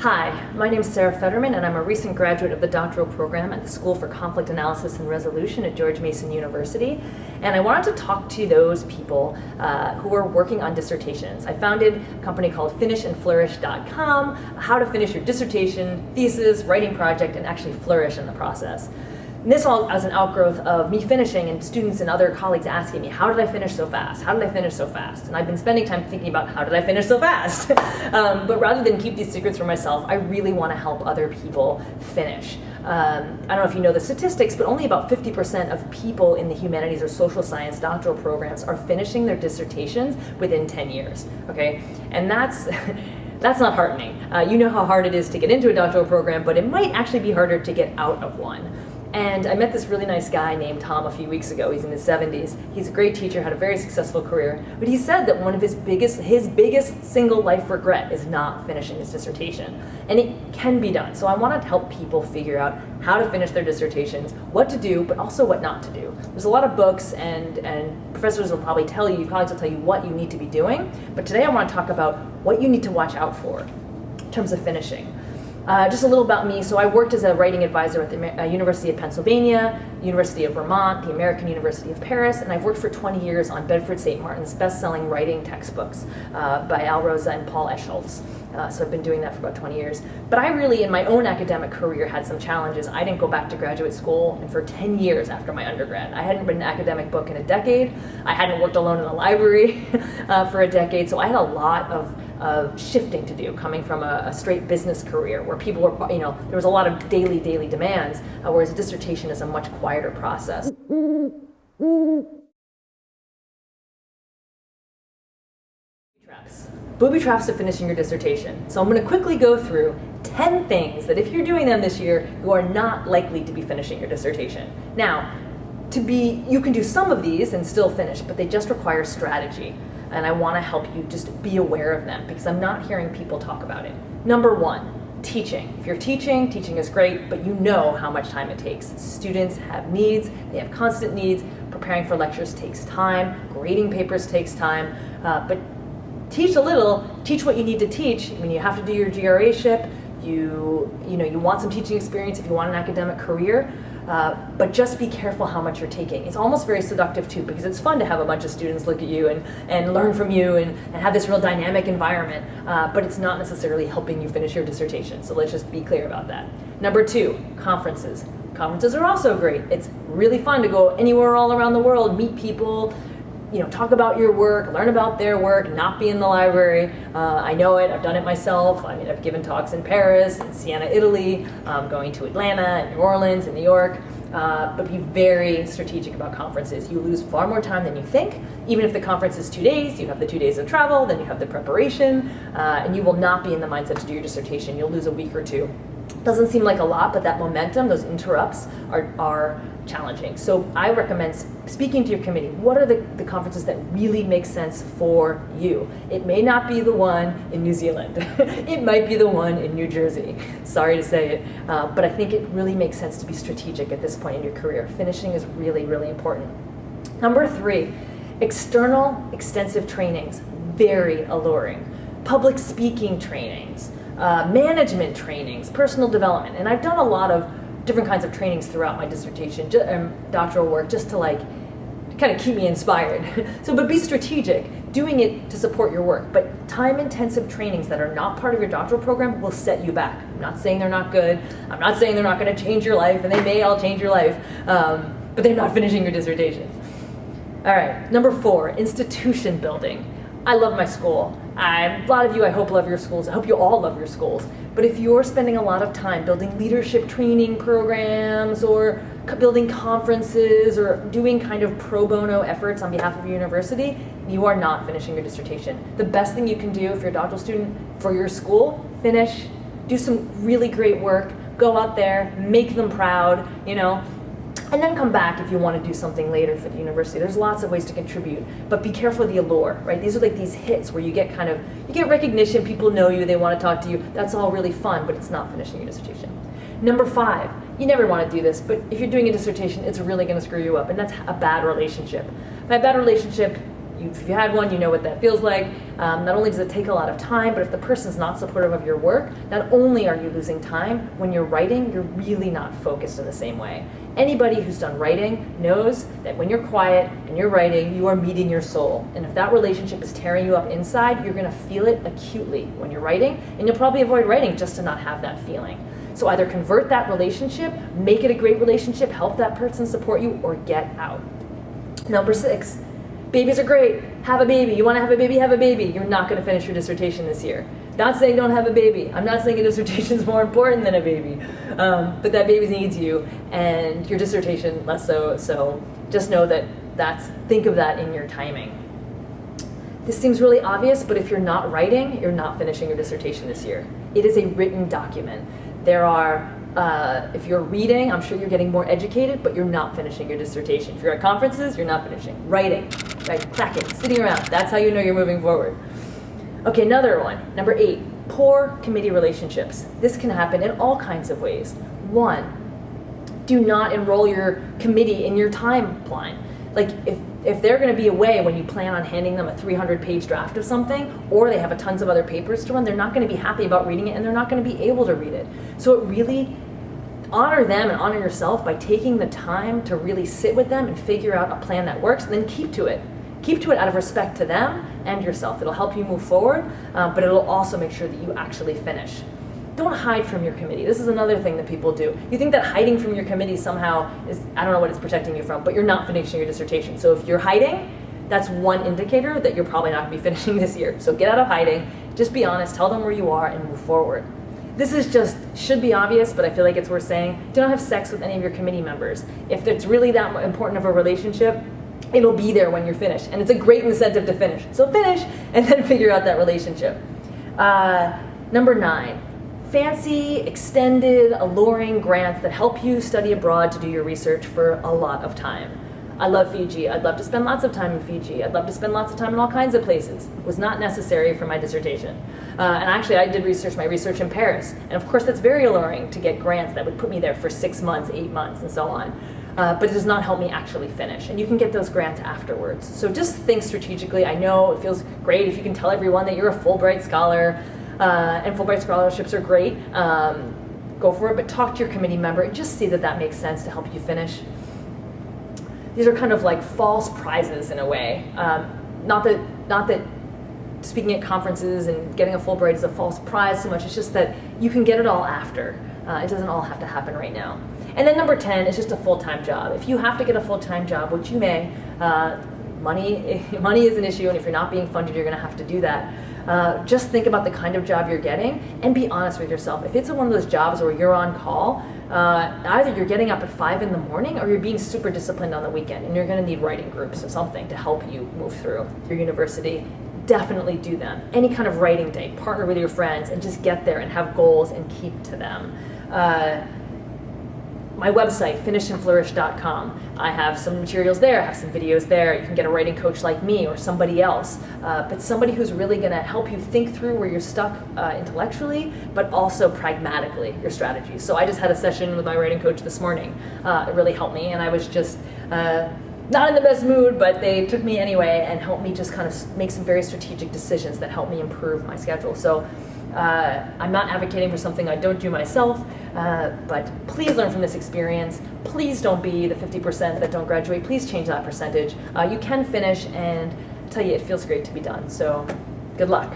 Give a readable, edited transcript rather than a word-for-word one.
Hi, my name is Sarah Federman, and I'm a recent graduate of the doctoral program at the School for Conflict Analysis and Resolution at George Mason University. And I wanted to talk to those people who are working on dissertations. I founded a company called FinishAndFlourish.com, how to finish your dissertation, thesis, writing project, and actually flourish in the process. And this all as an outgrowth of me finishing and students and other colleagues asking me, how did I finish so fast? How did I finish so fast? And I've been spending time thinking about how did I finish so fast? But rather than keep these secrets for myself, I really want to help other people finish. I don't know if you know the statistics, but only about 50% of people in the humanities or social science doctoral programs are finishing their dissertations within 10 years, okay? And that's not heartening. You know how hard it is to get into a doctoral program, but it might actually be harder to get out of one. And I met this really nice guy named Tom a few weeks ago. He's in his 70s. He's a great teacher, had a very successful career. But he said that one of his biggest single life regret is not finishing his dissertation. And it can be done. So I wanted to help people figure out how to finish their dissertations, what to do, but also what not to do. There's a lot of books and professors will probably tell you, colleagues will tell you what you need to be doing. But today I want to talk about what you need to watch out for in terms of finishing. Just a little about me. So I worked as a writing advisor at the University of Pennsylvania, University of Vermont, the American University of Paris, and I've worked for 20 years on Bedford St. Martin's best-selling writing textbooks by Al Rosa and Paul Eschholz. So I've been doing that for about 20 years. But I really, in my own academic career, had some challenges. I didn't go back to graduate school, and for 10 years after my undergrad, I hadn't written an academic book in a decade. I hadn't worked alone in the library for a decade, so I had a lot of shifting to do, coming from a straight business career where people were, there was a lot of daily demands, whereas a dissertation is a much quieter process. Booby traps to finishing your dissertation. So I'm going to quickly go through 10 things that if you're doing them this year, you are not likely to be finishing your dissertation. Now, you can do some of these and still finish, but they just require strategy. And I want to help you just be aware of them because I'm not hearing people talk about it. Number one, teaching. If you're teaching is great, but you know how much time it takes. Students have needs, they have constant needs. Preparing for lectures takes time, grading papers takes time, but teach a little, teach what you need to teach. I mean, you have to do your GRA-ship, you want some teaching experience if you want an academic career, but just be careful how much you're taking. It's almost very seductive too, because it's fun to have a bunch of students look at you and learn from you and have this real dynamic environment, but it's not necessarily helping you finish your dissertation. So let's just be clear about that. Number two, conferences. Conferences are also great. It's really fun to go anywhere all around the world, meet people, talk about your work, learn about their work, not be in the library. I know it, I've done it myself. I mean, I've given talks in Paris, in Siena, Italy, going to Atlanta, and New Orleans, and New York. But be very strategic about conferences. You lose far more time than you think. Even if the conference is 2 days, you have the 2 days of travel, then you have the preparation, and you will not be in the mindset to do your dissertation. You'll lose a week or two. Doesn't seem like a lot, but that momentum, those interrupts are challenging. So I recommend speaking to your committee. What are the conferences that really make sense for you? It may not be the one in New Zealand. It might be the one in New Jersey. Sorry to say it, but I think it really makes sense to be strategic at this point in your career. Finishing is really, really important. Number three, external extensive trainings, very alluring. Public speaking trainings, management trainings, personal development, and I've done a lot of different kinds of trainings throughout my dissertation, doctoral work, just to kind of keep me inspired. But be strategic, doing it to support your work. But time-intensive trainings that are not part of your doctoral program will set you back. I'm not saying they're not good. I'm not saying they're not going to change your life, and they may all change your life, but they're not finishing your dissertation. All right, number four, institution building. I love my school. A lot of you, I hope, love your schools. I hope you all love your schools. But if you're spending a lot of time building leadership training programs or building conferences or doing kind of pro bono efforts on behalf of your university, you are not finishing your dissertation. The best thing you can do if you're a doctoral student for your school, finish, do some really great work, go out there, make them proud, and then come back if you want to do something later for the university. There's lots of ways to contribute, but be careful of the allure, right? These are like these hits where you get recognition, people know you, they want to talk to you. That's all really fun, but it's not finishing your dissertation. Number five, you never want to do this, but if you're doing a dissertation, it's really going to screw you up, and that's a bad relationship. By bad relationship, If you had one, you know what that feels like. Not only does it take a lot of time, but if the person's not supportive of your work, not only are you losing time, when you're writing, you're really not focused in the same way. Anybody who's done writing knows that when you're quiet and you're writing, you are meeting your soul. And if that relationship is tearing you up inside, you're gonna feel it acutely when you're writing, and you'll probably avoid writing just to not have that feeling. So either convert that relationship, make it a great relationship, help that person support you, or get out. Number 6, babies are great. Have a baby. You want to have a baby? Have a baby. You're not going to finish your dissertation this year. Not saying don't have a baby. I'm not saying a dissertation is more important than a baby, but that baby needs you, and your dissertation less so. So just know that think of that in your timing. This seems really obvious, but if you're not writing, you're not finishing your dissertation this year. It is a written document. There are, if you're reading, I'm sure you're getting more educated, but you're not finishing your dissertation. If you're at conferences, you're not finishing. Writing, right? Clacking, sitting around. That's how you know you're moving forward. Okay, another one. Number 8, poor committee relationships. This can happen in all kinds of ways. 1, do not enroll your committee in your timeline. Like if they're going to be away when you plan on handing them a 300-page draft of something, or they have tons of other papers to run, they're not going to be happy about reading it, and they're not going to be able to read it. So it really, honor them and honor yourself by taking the time to really sit with them and figure out a plan that works, and then keep to it. Keep to it out of respect to them and yourself. It'll help you move forward, but it'll also make sure that you actually finish. Don't hide from your committee. This is another thing that people do. You think that hiding from your committee somehow is, I don't know what it's protecting you from, but you're not finishing your dissertation. So if you're hiding, that's one indicator that you're probably not going to be finishing this year. So get out of hiding, just be honest, tell them where you are, and move forward. This is just, should be obvious, but I feel like it's worth saying. Do not have sex with any of your committee members. If it's really that important of a relationship, it'll be there when you're finished. And it's a great incentive to finish. So finish, and then figure out that relationship. Number 9. Fancy, extended, alluring grants that help you study abroad to do your research for a lot of time. I love Fiji. I'd love to spend lots of time in Fiji. I'd love to spend lots of time in all kinds of places. It was not necessary for my dissertation. And actually, I did my research in Paris. And of course, that's very alluring to get grants that would put me there for 6 months, 8 months, and so on. But it does not help me actually finish. And you can get those grants afterwards. So just think strategically. I know it feels great if you can tell everyone that you're a Fulbright scholar, and Fulbright scholarships are great. Go for it, but talk to your committee member and just see that that makes sense to help you finish. These are kind of like false prizes in a way. Not that speaking at conferences and getting a Fulbright is a false prize so much. It's just that you can get it all after. It doesn't all have to happen right now. And then number 10 is just a full-time job. If you have to get a full-time job, which you may, money is an issue, and if you're not being funded, you're going to have to do that. Just think about the kind of job you're getting and be honest with yourself. If it's one of those jobs where you're on call, either you're getting up at 5 in the morning or you're being super disciplined on the weekend, and you're going to need writing groups or something to help you move through your university. Definitely do them. Any kind of writing day, partner with your friends and just get there and have goals and keep to them. My website, finishandflourish.com. I have some materials there, I have some videos there. You can get a writing coach like me or somebody else, but somebody who's really going to help you think through where you're stuck intellectually, but also pragmatically, your strategies. So I just had a session with my writing coach this morning. It really helped me, and I was just not in the best mood, but they took me anyway and helped me just kind of make some very strategic decisions that helped me improve my schedule. So I'm not advocating for something I don't do myself, but please learn from this experience. Please don't be the 50% that don't graduate. Please change that percentage. You can finish, and I tell you, it feels great to be done. So good luck.